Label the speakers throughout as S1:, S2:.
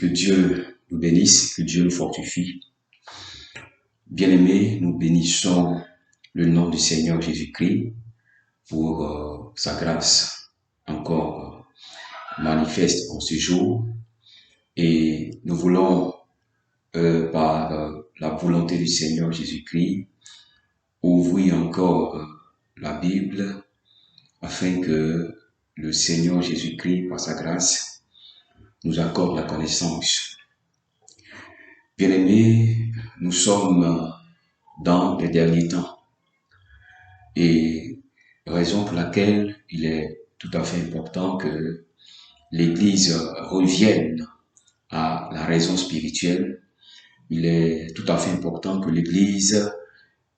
S1: Que Dieu nous bénisse, que Dieu nous fortifie. Bien-aimés, nous bénissons le nom du Seigneur Jésus-Christ pour sa grâce encore manifeste en ce jour. Et nous voulons, par la volonté du Seigneur Jésus-Christ, ouvrir encore la Bible afin que le Seigneur Jésus-Christ, par sa grâce, nous accorde la connaissance. Bien-aimés, nous sommes dans les derniers temps et raison pour laquelle il est tout à fait important que l'Église revienne à la raison spirituelle. Il est tout à fait important que l'Église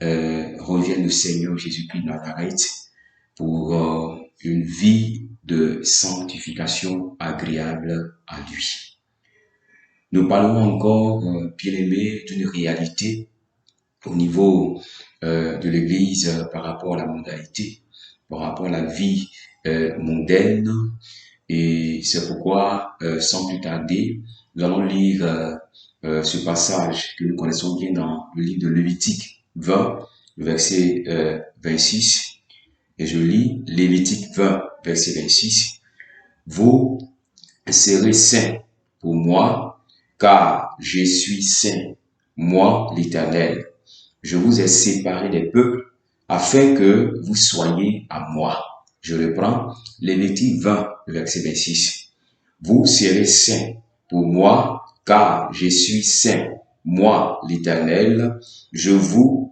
S1: revienne au Seigneur Jésus-Christ de Nazareth pour une vie de sanctification agréable à lui. Nous parlerons encore, bien-aimés, d'une réalité au niveau de l'Église par rapport à la mondanité, par rapport à la vie mondaine. Et c'est pourquoi, sans plus tarder, nous allons lire ce passage que nous connaissons bien dans le livre de Lévitique 20, verset 26. Et je lis Lévitique 20, verset 26. « Vous serez saints pour moi, car je suis saint, moi l'Éternel. Je vous ai séparés des peuples, afin que vous soyez à moi. » Je reprends Lévitique 20, verset 26. « Vous serez saints pour moi, car je suis saint, moi l'Éternel. Je vous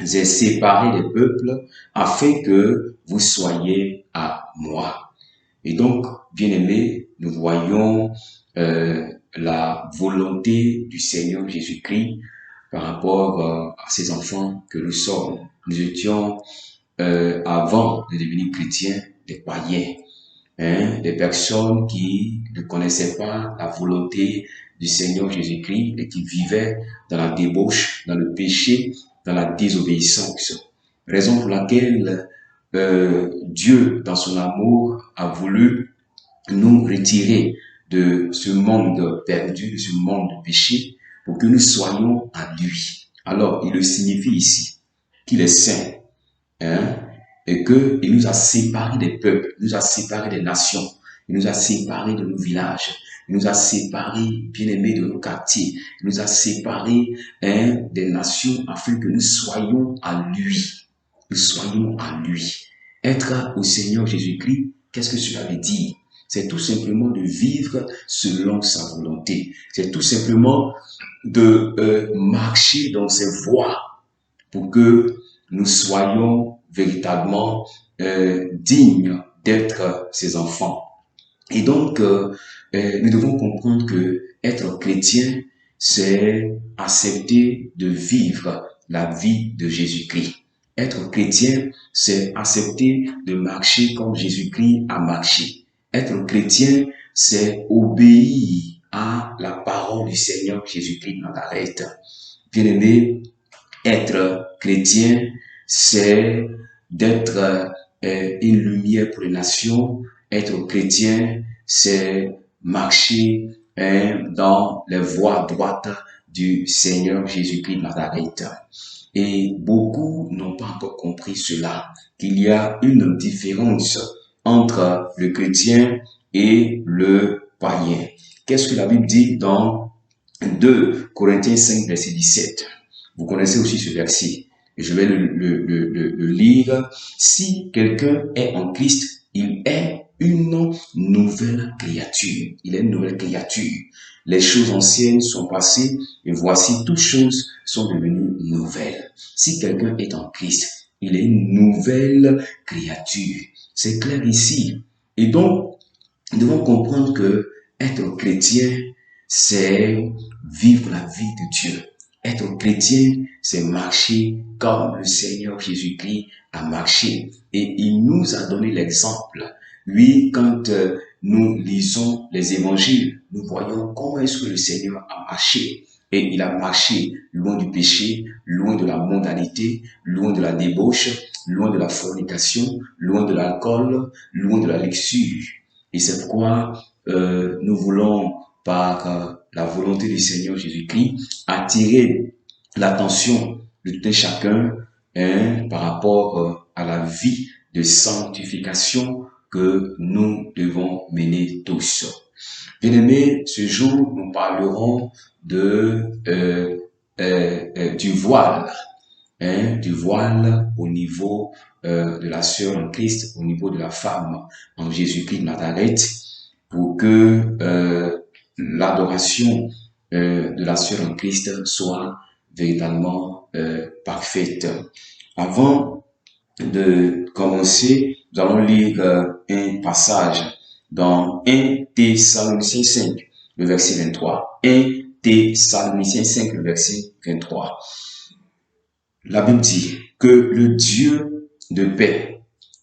S1: ai séparés des peuples, afin que vous soyez à moi. » Et donc, bien-aimés, nous voyons la volonté du Seigneur Jésus-Christ par rapport à ses enfants que nous sommes. Nous étions, avant de devenir chrétiens, des païens, des personnes qui ne connaissaient pas la volonté du Seigneur Jésus-Christ et qui vivaient dans la débauche, dans le péché, dans la désobéissance. Raison pour laquelle Dieu, dans son amour, a voulu nous retirer de ce monde perdu, de ce monde de péché, pour que nous soyons à lui. Alors, il le signifie ici, qu'il est saint, et qu'il nous a séparés des peuples, il nous a séparés des nations, il nous a séparés de nos villages, il nous a séparés, bien-aimés, de nos quartiers, il nous a séparés des nations afin que nous soyons à lui. Nous soyons à lui. Être au Seigneur Jésus-Christ, qu'est-ce que cela veut dire? C'est tout simplement de vivre selon sa volonté. C'est tout simplement de marcher dans ses voies pour que nous soyons véritablement dignes d'être ses enfants. Et donc, nous devons comprendre que être chrétien, c'est accepter de vivre la vie de Jésus-Christ. Être chrétien, c'est accepter de marcher comme Jésus-Christ a marché. Être chrétien, c'est obéir à la parole du Seigneur Jésus-Christ de Nazareth. Bien-aimé, être chrétien, c'est d'être une lumière pour les nations. Être chrétien, c'est marcher dans les voies droites du Seigneur Jésus-Christ de Nazareth. Et beaucoup n'ont pas encore compris cela, qu'il y a une différence entre le chrétien et le païen. Qu'est-ce que la Bible dit dans 2 Corinthiens 5, verset 17? Vous connaissez aussi ce verset. Et je vais le lire. Si quelqu'un est en Christ, il est une nouvelle créature. Il est une nouvelle créature. Les choses anciennes sont passées et voici toutes choses sont devenues nouvelles. Si quelqu'un est en Christ, il est une nouvelle créature. C'est clair ici. Et donc, nous devons comprendre que être chrétien, c'est vivre la vie de Dieu. Être chrétien, c'est marcher comme le Seigneur Jésus-Christ a marché. Et il nous a donné l'exemple. Oui, quand nous lisons les évangiles, nous voyons comment est-ce que le Seigneur a marché. Et il a marché loin du péché, loin de la mondanité, loin de la débauche, loin de la fornication, loin de l'alcool, loin de la luxure. Et c'est pourquoi nous voulons par la volonté du Seigneur Jésus-Christ, attirer l'attention de tout un chacun par rapport à la vie de sanctification que nous devons mener tous. Bien-aimés, ce jour, nous parlerons du voile, du voile au niveau de la sœur en Christ, au niveau de la femme en Jésus-Christ de Nazareth, pour que l'adoration de la sœur en Christ soit véritablement parfaite. Avant de commencer, nous allons lire un passage dans 1 Thessaloniciens 5, le verset 23. 1 Thessaloniciens 5, le verset 23. La Bible dit que le Dieu de paix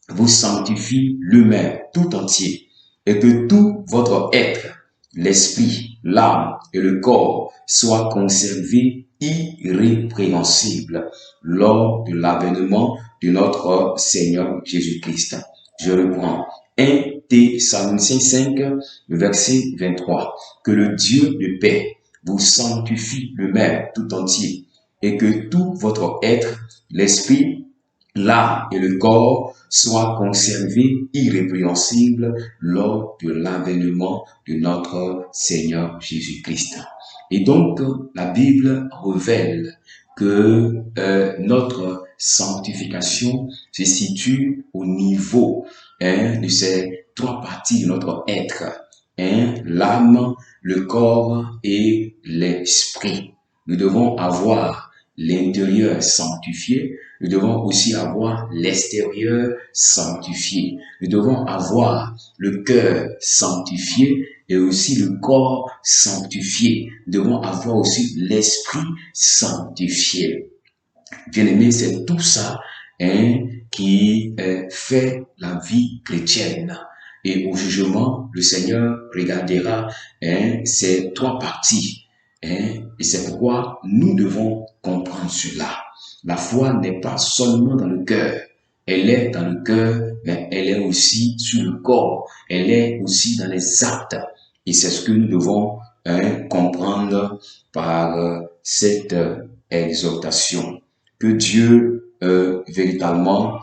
S1: vous sanctifie lui-même tout entier et que tout votre être, l'esprit, l'âme et le corps soient conservés irrépréhensibles lors de l'avènement de notre Seigneur Jésus-Christ. Je reprends. 1 Thessaloniciens 5, le verset 23. Que le Dieu de paix vous sanctifie lui-même tout entier et que tout votre être, l'esprit, l'âme et le corps soient conservés irrépréhensibles lors de l'avènement de notre Seigneur Jésus-Christ. Et donc, la Bible révèle que notre sanctification se situe au niveau de ces trois parties de notre être, l'âme, le corps et l'esprit. Nous devons avoir l'intérieur sanctifié, nous devons aussi avoir l'extérieur sanctifié. Nous devons avoir le cœur sanctifié et aussi le corps sanctifié. Nous devons avoir aussi l'esprit sanctifié. Bien-aimés, c'est tout ça qui fait la vie chrétienne. Et au jugement, le Seigneur regardera ces trois parties. Et c'est pourquoi nous devons comprendre cela. La foi n'est pas seulement dans le cœur. Elle est dans le cœur, mais elle est aussi sur le corps. Elle est aussi dans les actes. Et c'est ce que nous devons comprendre par cette exhortation. Que Dieu véritablement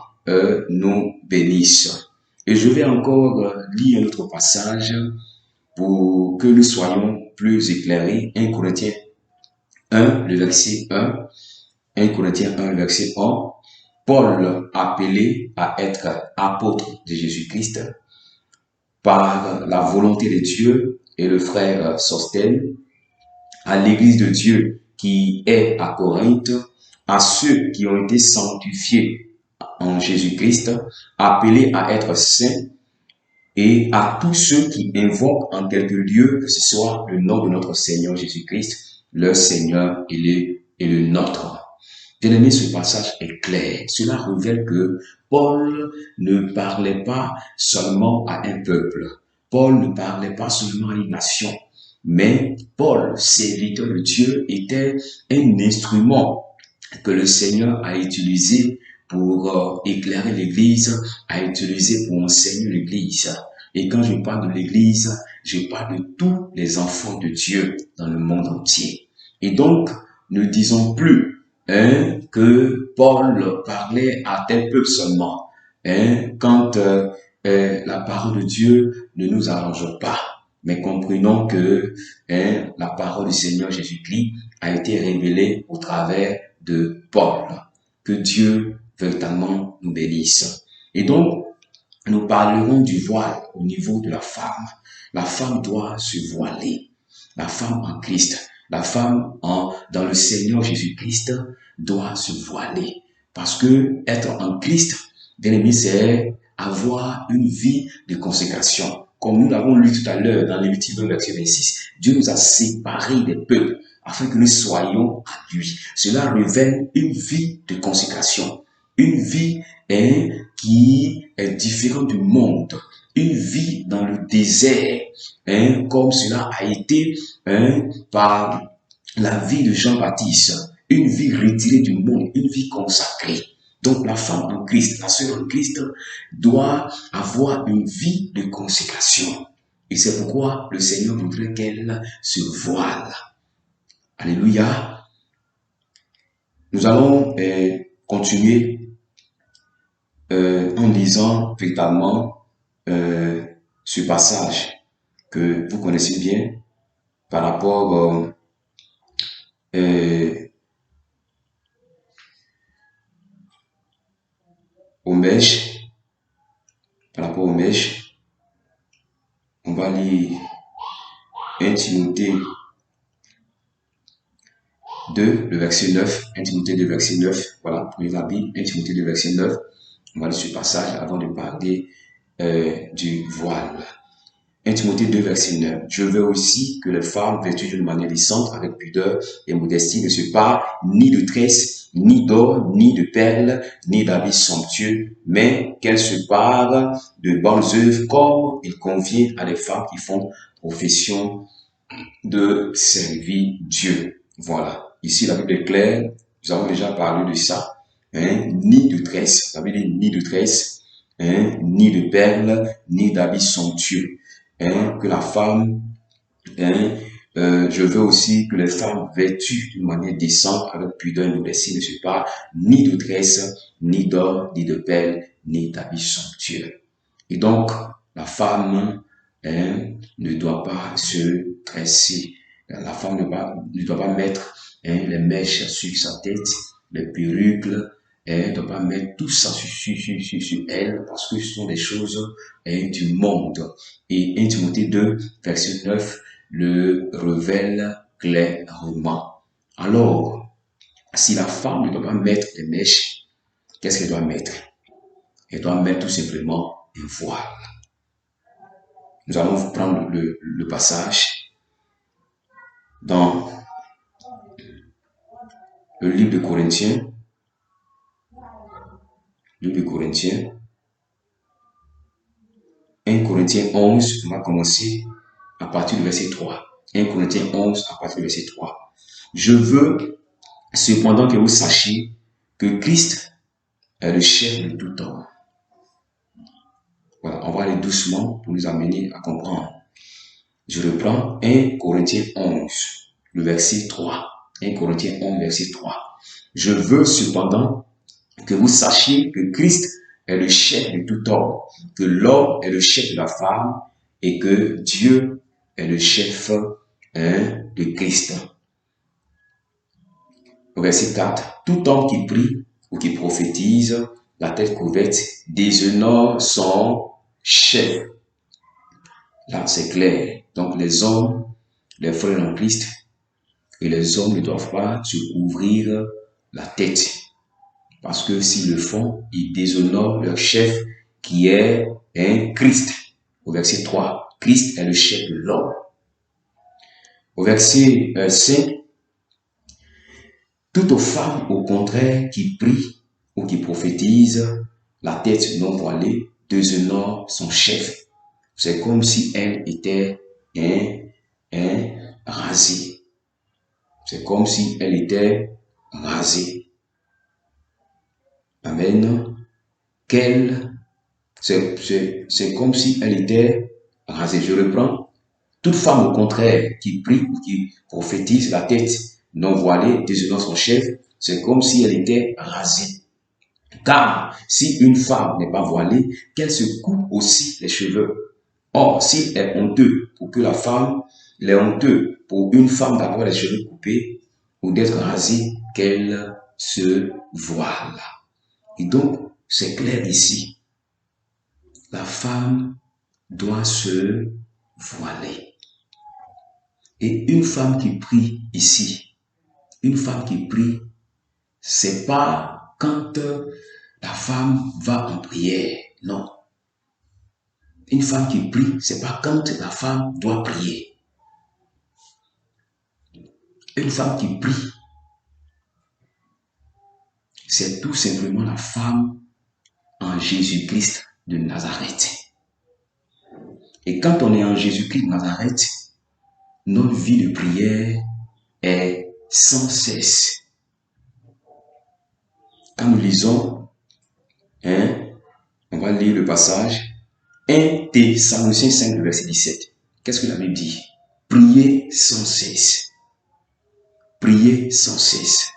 S1: nous bénisse. Et je vais encore lire un autre passage pour que nous soyons plus éclairés. 1 Corinthiens 1, le verset 1. 1 Corinthiens 1, le verset 1. Paul, appelé à être apôtre de Jésus-Christ par la volonté de Dieu, et le frère Sostène, à l'église de Dieu qui est à Corinthe, à ceux qui ont été sanctifiés en Jésus-Christ, appelés à être saints, et à tous ceux qui invoquent en quelque lieu que ce soit le nom de notre Seigneur Jésus-Christ, leur Seigneur et le nôtre. Bien-aimé, ce passage est clair. Cela révèle que Paul ne parlait pas seulement à un peuple. Paul ne parlait pas seulement à une nation. Mais Paul, serviteur de Dieu, était un instrument que le Seigneur a utilisé pour éclairer l'Église, a utilisé pour enseigner l'Église. Et quand je parle de l'Église, je parle de tous les enfants de Dieu dans le monde entier. Et donc, ne disons plus que Paul parlait à tel peuple seulement quand la parole de Dieu ne nous arrange pas. Mais comprenons que la parole du Seigneur Jésus-Christ a été révélée au travers de Paul. Que Dieu véritablement nous bénisse. Et donc, nous parlerons du voile au niveau de la femme. La femme doit se voiler. La femme en Christ, la femme dans le Seigneur Jésus-Christ doit se voiler. Parce que être en Christ, bien aimé, c'est avoir une vie de consécration. Comme nous l'avons lu tout à l'heure dans Lévitique 20, verset 26, Dieu nous a séparés des peuples afin que nous soyons à lui. Cela révèle une vie de consécration, une vie qui est différente du monde, une vie dans le désert, comme cela a été par la vie de Jean-Baptiste, une vie retirée du monde, une vie consacrée. Donc la femme en Christ, la sœur en Christ doit avoir une vie de consécration. Et c'est pourquoi le Seigneur voudrait qu'elle se voile. Alléluia. Nous allons continuer en lisant véritablement ce passage que vous connaissez bien par rapport aux mèches. Par rapport aux mèches, on va lire 1 Timothée 2, le verset 9. 1 Timothée 2, verset 9. Voilà, prenez la Bible, 1 Timothée 2, verset 9. On va lire ce passage avant de parler du voile. 1 Timothée 2, verset 9. Je veux aussi que les femmes vêtues d'une manière décente, avec pudeur et modestie, ne se parent ni de tresses, ni d'or, ni de perles, ni d'habits somptueux, mais qu'elles se parent de bonnes œuvres comme il convient à des femmes qui font profession de servir Dieu. Voilà. Ici, la Bible est claire. Nous avons déjà parlé de ça. Ni de tresses. Ça veut dire ni de tresses, ni de perles, ni d'habits somptueux. Que la femme, je veux aussi que les femmes vêtues d'une manière décente, avec pudeur et modestie, ne se parent ni de tresses, ni d'or, ni de perles, ni d'habits somptueux. Et donc, la femme ne doit pas se tresser. La femme ne doit pas mettre les mèches sur sa tête, les perruques, elle ne doit pas mettre tout ça sur elle, parce que ce sont des choses du monde. Et 1 Timothée 2, verset 9, le révèle clairement. Alors, si la femme ne doit pas mettre les mèches, qu'est-ce qu'elle doit mettre? Elle doit mettre tout simplement un voile. Nous allons vous prendre le passage dans le livre de Corinthiens. Livre de Corinthiens. 1 Corinthiens 11, on va commencer à partir du verset 3. 1 Corinthiens 11, à partir du verset 3. Je veux cependant que vous sachiez que Christ est le chef de tout homme. Voilà, on va aller doucement pour nous amener à comprendre. Je reprends 1 Corinthiens 11, le verset 3. 1 Corinthiens 11, verset 3. Je veux cependant que vous sachiez que Christ est le chef de tout homme, que l'homme est le chef de la femme et que Dieu est le chef de Christ. Au verset 4. Tout homme qui prie ou qui prophétise, la tête couverte, déshonore son chef. Là, c'est clair. Donc, les hommes, les frères en Christ, et les hommes ne doivent pas se couvrir la tête. Parce que s'ils le font, ils déshonorent leur chef qui est un Christ. Au verset 3, Christ est le chef de l'homme. Au verset 5, toutes aux femmes, au contraire, qui prient ou qui prophétisent, la tête non voilée, déshonorent son chef. C'est comme si elle était rasée. C'est comme si elle était rasée. Amen. C'est comme si elle était rasée. Je reprends. Toute femme, au contraire, qui prie ou qui prophétise, la tête non voilée, déshonore son chef, c'est comme si elle était rasée. Car si une femme n'est pas voilée, qu'elle se coupe aussi les cheveux. Or, s'il est honteux pour que la femme, il est honteux pour une femme d'avoir les cheveux coupés ou d'être rasée, qu'elle se voile. Et donc, c'est clair ici. La femme doit se voiler. Et une femme qui prie ici, une femme qui prie, c'est pas quand la femme va en prière, non. Une femme qui prie, c'est pas quand la femme doit prier. Une femme qui prie, c'est tout simplement la femme en Jésus-Christ de Nazareth. Et quand on est en Jésus-Christ de Nazareth, notre vie de prière est sans cesse. Quand nous lisons, on va lire le passage 1 Thessaloniciens 5, verset 17. qu'est-ce que la Bible dit? Priez sans cesse. Priez sans cesse.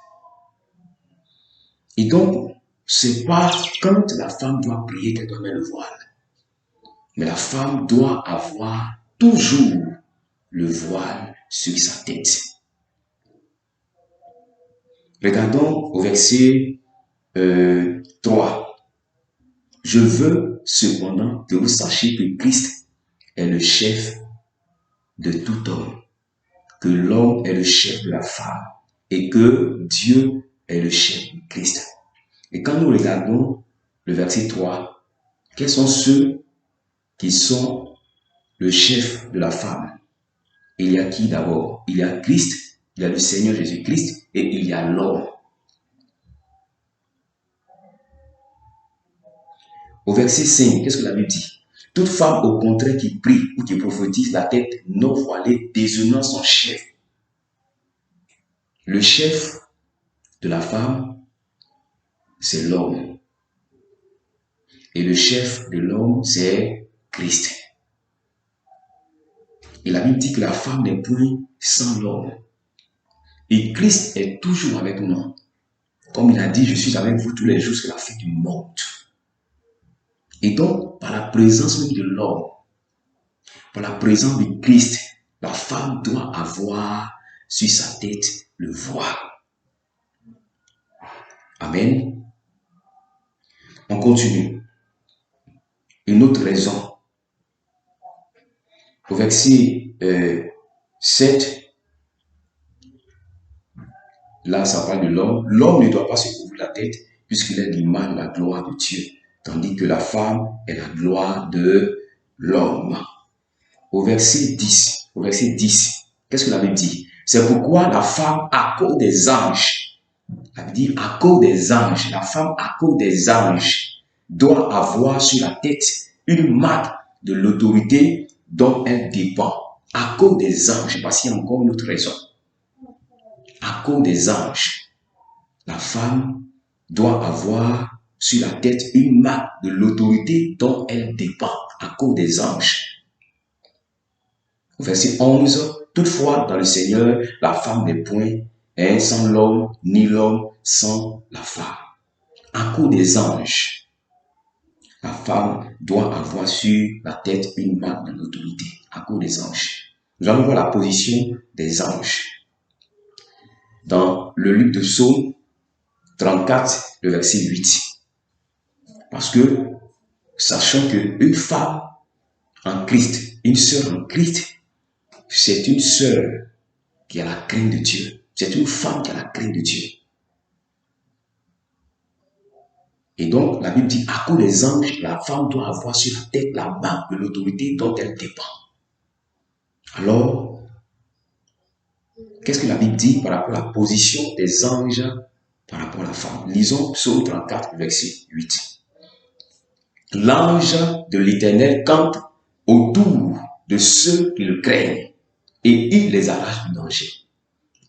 S1: Et donc, c'est pas quand la femme doit prier qu'elle doit mettre le voile. Mais la femme doit avoir toujours le voile sur sa tête. Regardons au verset 3. Je veux cependant que vous sachiez que Christ est le chef de tout homme, que l'homme est le chef de la femme et que Dieu est le chef de Christ. Et quand nous regardons le verset 3, quels sont ceux qui sont le chef de la femme? Il y a qui d'abord? Il y a Christ, il y a le Seigneur Jésus-Christ et il y a l'homme. Au verset 5, qu'est-ce que la Bible dit? Toute femme au contraire qui prie ou qui prophétise la tête non voilée, déshonore son chef. Le chef de la femme, c'est l'homme. Et le chef de l'homme, c'est Christ. Et la Bible dit que la femme n'est point sans l'homme. Et Christ est toujours avec nous. Comme il a dit, je suis avec vous tous les jours jusqu'à la fin du monde. Et donc, par la présence même de l'homme, par la présence de Christ, la femme doit avoir sur sa tête le voile. Amen. On continue. Une autre raison. Au verset 7, là, ça parle de l'homme. L'homme ne doit pas se couvrir la tête puisqu'il est l'image de la gloire de Dieu, tandis que la femme est la gloire de l'homme. Au verset 10, qu'est-ce que la Bible dit? C'est pourquoi la femme, à cause des anges, la Bible dit à cause des anges, la femme, à cause des anges, doit avoir sur la tête une marque de l'autorité dont elle dépend. À cause des anges, parce qu'il y a encore une autre raison. À cause des anges, la femme doit avoir sur la tête une marque de l'autorité dont elle dépend. À cause des anges. Verset 11, toutefois, dans le Seigneur, la femme n'est point sans l'homme, ni l'homme sans la femme. À cause des anges, la femme doit avoir sur la tête une marque de l'autorité. À cause des anges. Nous allons voir la position des anges. Dans le livre de Psaume 34, le verset 8. Parce que, sachant qu'une femme en Christ, une sœur en Christ, c'est une sœur qui a la crainte de Dieu. C'est une femme qui a la crainte de Dieu. Et donc, la Bible dit, à cause des anges, la femme doit avoir sur la tête la marque de l'autorité dont elle dépend. Alors, qu'est-ce que la Bible dit par rapport à la position des anges par rapport à la femme? Lisons Psaume 34, verset 8. L'ange de l'Éternel campe autour de ceux qui le craignent et il les arrache du danger.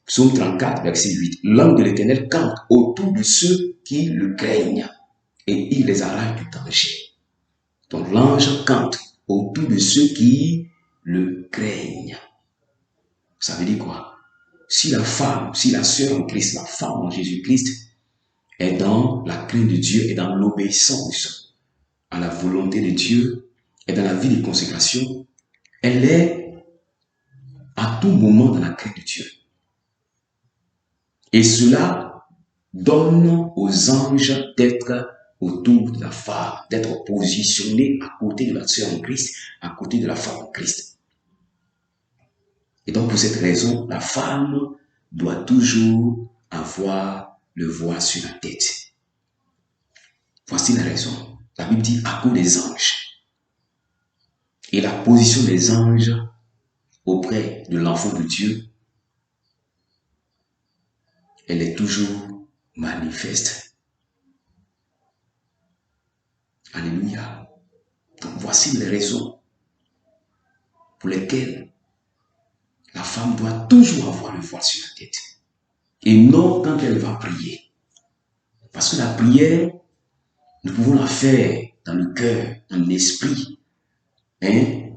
S1: Psaume 34, verset 8. L'ange de l'Éternel campe autour de ceux qui le craignent et il les arrache du danger. Donc l'ange campe autour de ceux qui le craignent. Ça veut dire quoi? Si la femme, si la sœur en Christ, la femme en Jésus-Christ est dans la crainte de Dieu et dans l'obéissance à la volonté de Dieu et dans la vie de consécration, elle est à tout moment dans la crainte de Dieu. Et cela donne aux anges d'être autour de la femme, d'être positionnés à côté de la sœur en Christ, à côté de la femme en Christ. Et donc, pour cette raison, la femme doit toujours avoir le voile sur la tête. Voici la raison. La Bible dit à cause des anges. Et la position des anges auprès de l'enfant de Dieu, elle est toujours manifeste. Alléluia. Donc, voici les raisons pour lesquelles la femme doit toujours avoir le voile sur la tête. Et non quand elle va prier. Parce que la prière, nous pouvons la faire dans le cœur, dans l'esprit.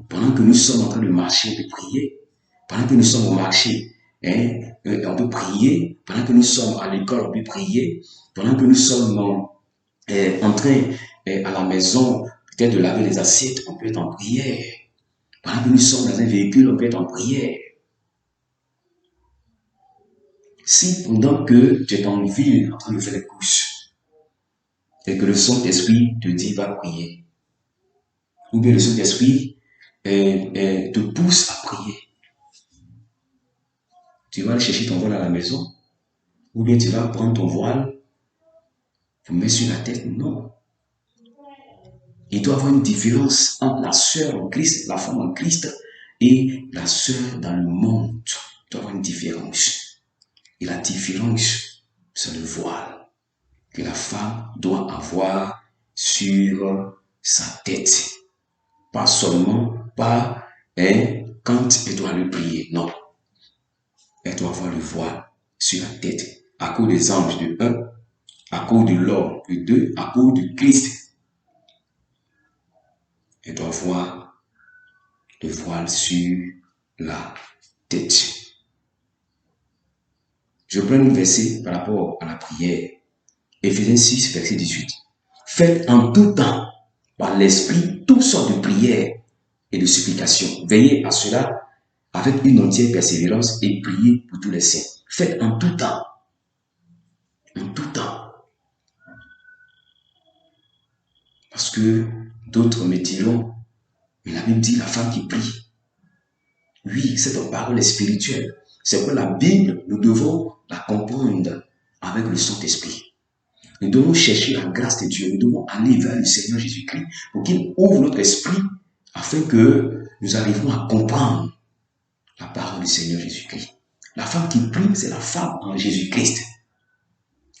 S1: pendant que nous sommes en train de marcher, on peut prier. Pendant que nous sommes au marché, on peut prier. Pendant que nous sommes à l'école, on peut prier. Pendant que nous sommes en train, à la maison, peut-être de laver les assiettes, on peut être en prière. Pendant que nous sommes dans un véhicule, on peut être en prière. Si pendant que tu es en ville en train de faire les courses et que le Saint-Esprit te dit va prier, ou bien le Saint-Esprit te pousse à prier, tu vas aller chercher ton voile à la maison, ou bien tu vas prendre ton voile, tu mets sur la tête, non. Il doit y avoir une différence entre la sœur en Christ, la femme en Christ, et la sœur dans le monde. Il doit y avoir une différence. Et la différence, c'est le voile que la femme doit avoir sur sa tête. Pas seulement quand elle doit le prier, non. Elle doit avoir le voile sur la tête à cause des anges de 1, à cause de l'homme de 2, à cause de Christ. Elle doit avoir le voile sur la tête. Je prends un verset par rapport à la prière. Éphésiens 6, verset 18. Faites en tout temps, par l'Esprit, toutes sortes de prières et de supplications. Veillez à cela avec une entière persévérance et priez pour tous les saints. Faites en tout temps. En tout temps. Parce que d'autres me diront, mais la Bible dit la femme qui prie. Oui, cette parole est spirituelle. C'est que la Bible, nous devons la comprendre avec le Saint-Esprit. Nous devons chercher la grâce de Dieu. Nous devons aller vers le Seigneur Jésus-Christ pour qu'il ouvre notre esprit afin que nous arrivions à comprendre la parole du Seigneur Jésus-Christ. La femme qui prie, c'est la femme en Jésus-Christ.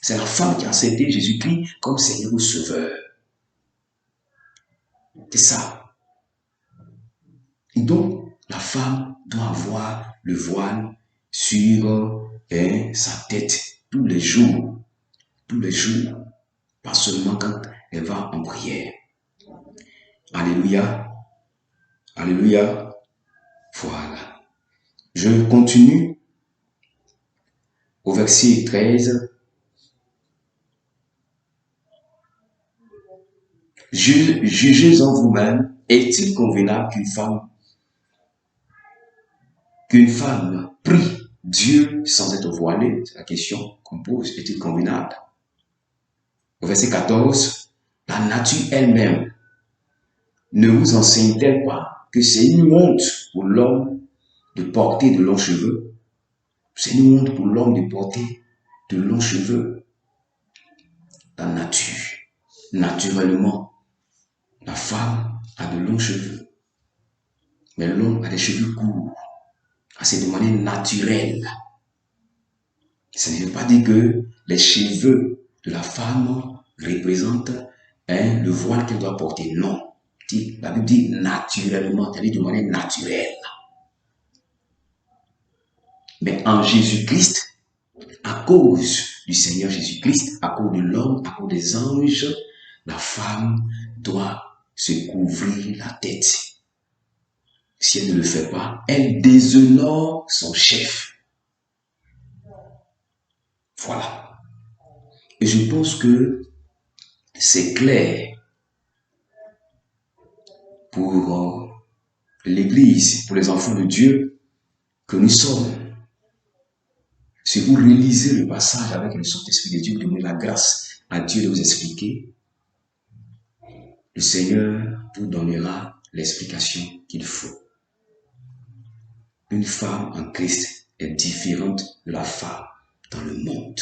S1: C'est la femme qui a accepté Jésus-Christ comme Seigneur ou Sauveur. C'est ça. Et donc, la femme doit avoir le voile sur sa tête tous les jours. Tous les jours. Pas seulement quand elle va en prière. Alléluia. Alléluia. Voilà. Je continue au verset 13. Jugez en vous-même, est-il convenable qu'une femme prie Dieu sans être voilée? C'est la question qu'on pose. Est-il convenable? Au verset 14, la nature elle-même ne vous enseigne-t-elle pas que c'est une honte pour l'homme de porter de longs cheveux? C'est une honte pour l'homme de porter de longs cheveux. La nature, naturellement, la femme a de longs cheveux, mais l'homme a des cheveux courts. C'est de manière naturelle. Ça ne veut pas dire que les cheveux de la femme représentent le voile qu'elle doit porter. Non. La Bible dit naturellement, c'est-à-dire de manière naturelle. Mais en Jésus-Christ, à cause du Seigneur Jésus-Christ, à cause de l'homme, à cause des anges, la femme doit se couvrir la tête. Si elle ne le fait pas, elle déshonore son chef. Voilà. Et je pense que c'est clair pour l'Église, pour les enfants de Dieu, que nous sommes. Si vous réalisez le passage avec le Saint-Esprit de Dieu, vous demandez la grâce à Dieu de vous expliquer, le Seigneur vous donnera l'explication qu'il faut. Une femme en Christ est différente de la femme dans le monde.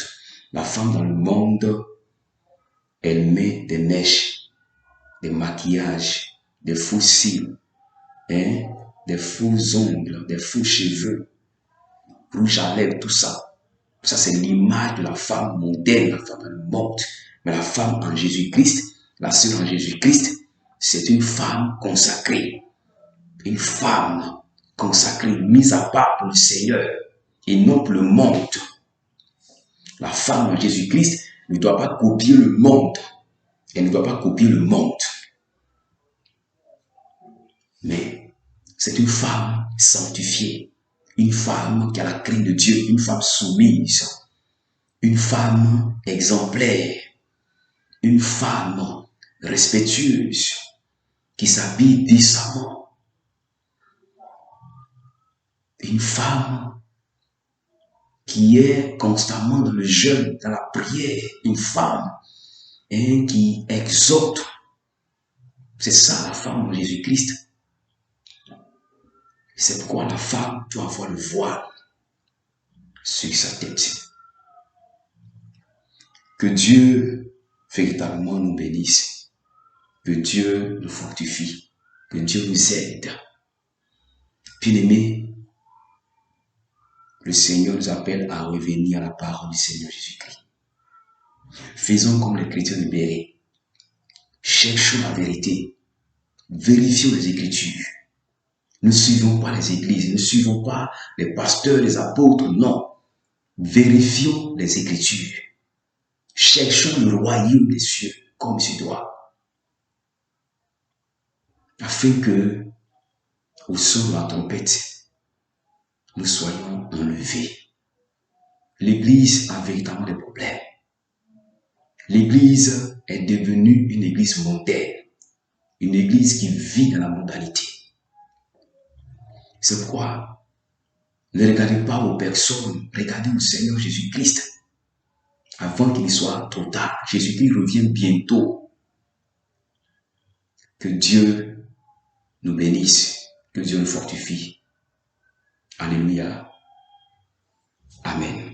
S1: La femme dans le monde, elle met des mèches, des maquillages, des faux cils, des faux ongles, des faux cheveux, rouge à lèvres, tout ça. Ça, c'est l'image de la femme moderne, la femme dans le monde. Mais la femme en Jésus-Christ, la sœur en Jésus-Christ, c'est une femme consacrée. Une femme consacrée, mise à part pour le Seigneur et non pour le monde. La femme en Jésus-Christ ne doit pas copier le monde. Elle ne doit pas copier le monde. Mais c'est une femme sanctifiée, une femme qui a la crainte de Dieu, une femme soumise, une femme exemplaire, une femme respectueuse, qui s'habille décemment, une femme qui est constamment dans le jeûne, dans la prière, une femme qui exhorte. C'est ça la femme de Jésus-Christ. C'est pourquoi la femme doit avoir le voile sur sa tête. Que Dieu véritablement nous bénisse, que Dieu nous fortifie, que Dieu nous aide. Bien-aimés, le Seigneur nous appelle à revenir à la parole du Seigneur Jésus-Christ. Faisons comme les chrétiens de Béret. Cherchons la vérité. Vérifions les Écritures. Ne suivons pas les églises, ne suivons pas les pasteurs, les apôtres, non. Vérifions les Écritures. Cherchons le royaume des cieux comme il se doit. Afin que, au son de la trompette, nous soyons enlevés. L'Église a véritablement des problèmes. L'Église est devenue une Église mondaine, une Église qui vit dans la mondalité. C'est pourquoi ne regardez pas aux personnes, regardez au Seigneur Jésus-Christ. Avant qu'il ne soit trop tard, Jésus-Christ revient bientôt. Que Dieu nous bénisse, que Dieu nous fortifie. Alléluia. Amen.